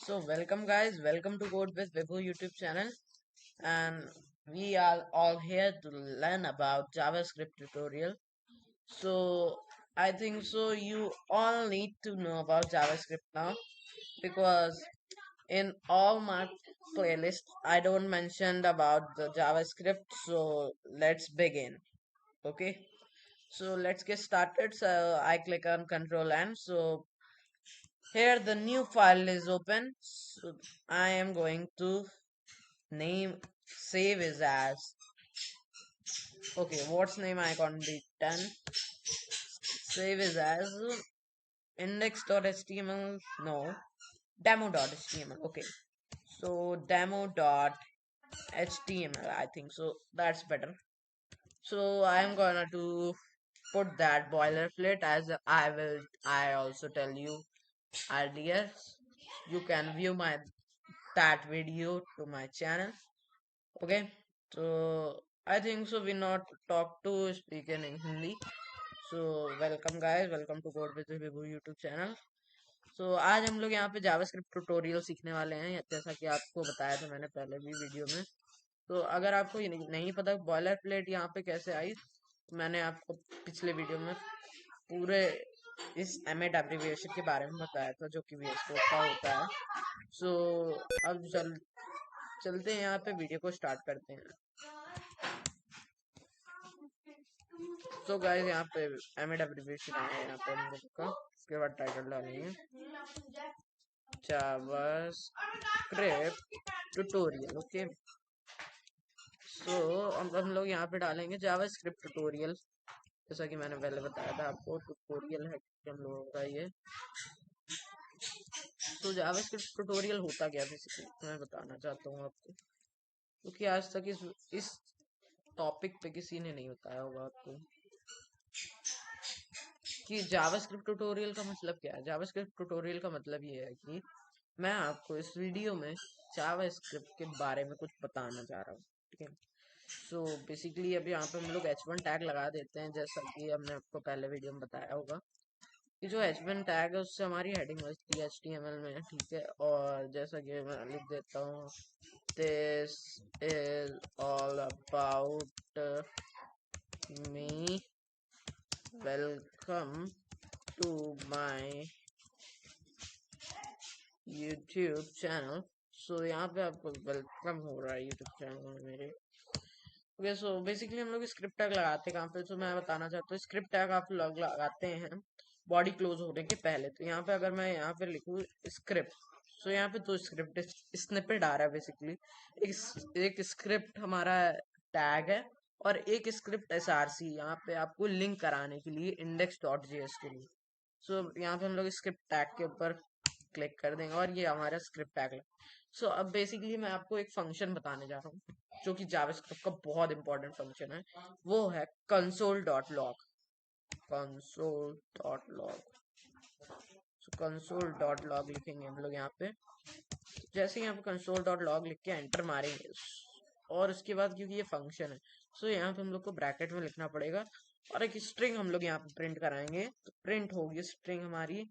So welcome guys, welcome to Code with Vibhu YouTube channel, and we are all here to learn about JavaScript tutorial. So I think so you all need to know about JavaScript now because in all my playlists I don't mention about the JavaScript. So let's begin. Okay. So let's get started. So I click on Control N. So here the new file is open. So I am going to name save is as okay. What's name icon be done? Save is as index.html. No, demo.html. Okay, so demo.html. I think so. That's better. So I'm gonna to put that boilerplate as I will. I also tell you earlier. You can view my that video to my channel. Okay, so I think so we not talk to speak in Hindi. So welcome guys, welcome to Code with Vibhu YouTube channel. So आज हम लोग यहाँ पे JavaScript tutorial सीखने वाले हैं, जैसा कि आपको बताया था मैंने पहले भी वीडियो में। तो अगर आपको ये नहीं पता बॉयलर प्लेट यहाँ पे कैसे आई, तो मैंने आपको पिछले वीडियो में पूरे इस एमएड एब्रिविएशन के बारे में बताया था, जो कि VS Code का होता है। सो अब चलते हैं यहाँ पे, वीडियो को स्टार्ट करते हैं। तो गाइस यहाँ पे एमएड एब्रिविएशन है यहाँ पे हम लोग का। उसके बाद टाइटल डालेंगे जावास्क्रिप्ट ट्यूटोरियल। ओके, सो अब हम लोग यहाँ पे डालेंगे जावास्क्रिप्ट ट्यूटोरियल, जैसा कि मैंने पहले बताया था आपको। ट्यूटोरियल है हम लोगों का ये। तो जावास्क्रिप्ट ट्यूटोरियल होता क्या बेसिकली मैं बताना चाहता हूँ आपको, क्योंकि आज तक इस टॉपिक पे किसी ने नहीं बताया होगा आपको कि जावास्क्रिप्ट ट्यूटोरियल का मतलब क्या है। जावास्क्रिप्ट ट्यूटोरियल का मतलब ये है कि मैं आपको इस वीडियो में जावास्क्रिप्ट के बारे में कुछ बताना चाह रहा हूँ। ठीक है, सो बेसिकली अभी यहाँ पे हम लोग H1 टैग लगा देते हैं, जैसा कि हमने आपको पहले वीडियो में बताया होगा कि जो H1 टैग है उससे हमारी हेडिंग बजती है HTML में। ठीक है, और जैसा कि मैं लिख देता हूँ, this is all about me, welcome to my YouTube channel. So यहाँ पे आपको वेलकम हो रहा है यूट्यूब चैनल में मेरे। ओके, सो बेसिकली हम लोग स्क्रिप्ट टैग लगाते हैं कहाँ पे, तो मैं बताना चाहता हूँ स्क्रिप्ट टैग आप लोग लगाते हैं बॉडी क्लोज होने के पहले। तो यहाँ पे अगर मैं यहाँ पे लिखूँ स्क्रिप्ट, तो यहाँ पे दो स्क्रिप्ट स्निपेट आ रहा है बेसिकली। एक स्क्रिप्ट हमारा टैग है और एक स्क्रिप्ट SRC यहाँ पे आपको लिंक कराने के लिए index.js के लिए। सो यहाँ पे हम लोग स्क्रिप्ट टैग के ऊपर क्लिक कर देंगे और ये हमारा स्क्रिप्ट टैग है। सो अब बेसिकली मैं आपको एक फंक्शन बताने जा रहा हूँ जो कि जावास्क्रिप्ट का बहुत इंपॉर्टेंट फंक्शन है। वो है console.log। console.log, सो console.log लिखेंगे हम लोग यहाँ पे। जैसे यहाँ पे console.log लिख के एंटर मारेंगे और उसके बाद क्योंकि ये फंक्शन है, सो यहाँ पे हम लोग को ब्रैकेट में लिखना पड़ेगा और एक स्ट्रिंग हम लोग यहाँ पे प्रिंट कराएंगे। तो प्रिंट होगी स्ट्रिंग हमारी,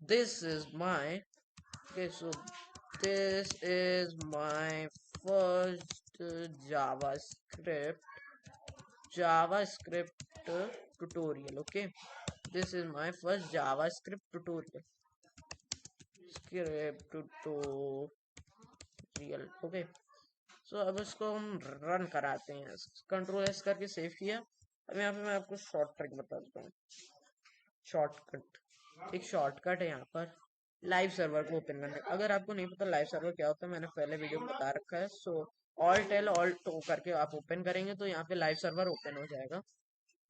this is my, okay, so this is my first javascript tutorial. Okay, this is my first javascript tutorial script tutorial। okay, so अब इसको हम रन कराते हैं, Ctrl+S करके सेव किया। अब यहाँ पे मैं आपको शॉर्ट ट्रिक बता देता हूँ। शॉर्टकट, एक शॉर्टकट है यहाँ पर लाइव सर्वर को ओपन करने का। अगर आपको नहीं पता लाइव सर्वर क्या होता है, मैंने पहले वीडियो में बता रखा है। सो ऑल्ट एल ऑल्ट ओ करके आप ओपन करेंगे तो यहाँ पे लाइव सर्वर ओपन हो जाएगा।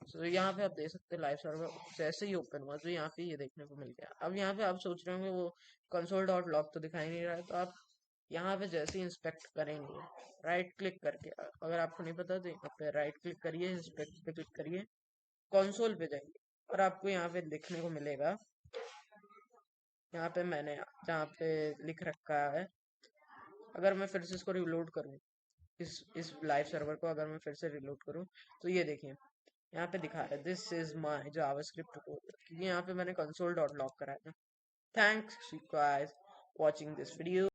सो यहाँ पे आप देख सकते हैं लाइव सर्वर जैसे ही ओपन हुआ तो यहाँ पे ये देखने को मिल गया। अब यहाँ पे आप सोच रहे होंगे वो console.log तो दिखाई नहीं रहा है, तो आप यहाँ पे जैसे ही इंस्पेक्ट करेंगे राइट क्लिक करके, अगर आपको नहीं पता तो यहाँ पे राइट क्लिक करिए, इंस्पेक्ट पे क्लिक करिए, कंसोल पे जाइए और आपको यहाँ पे देखने को मिलेगा, यहाँ पे मैंने जहाँ पे लिख रखा है। अगर मैं फिर से इसको रिलोड करूँ, इस लाइव सर्वर को अगर मैं फिर से रिलोड करूँ, तो ये देखिए यहाँ पे दिखा रहा है this is my JavaScript tutorial, क्योंकि यहाँ पे मैंने console.log कराया था। Thanks you guys watching this video.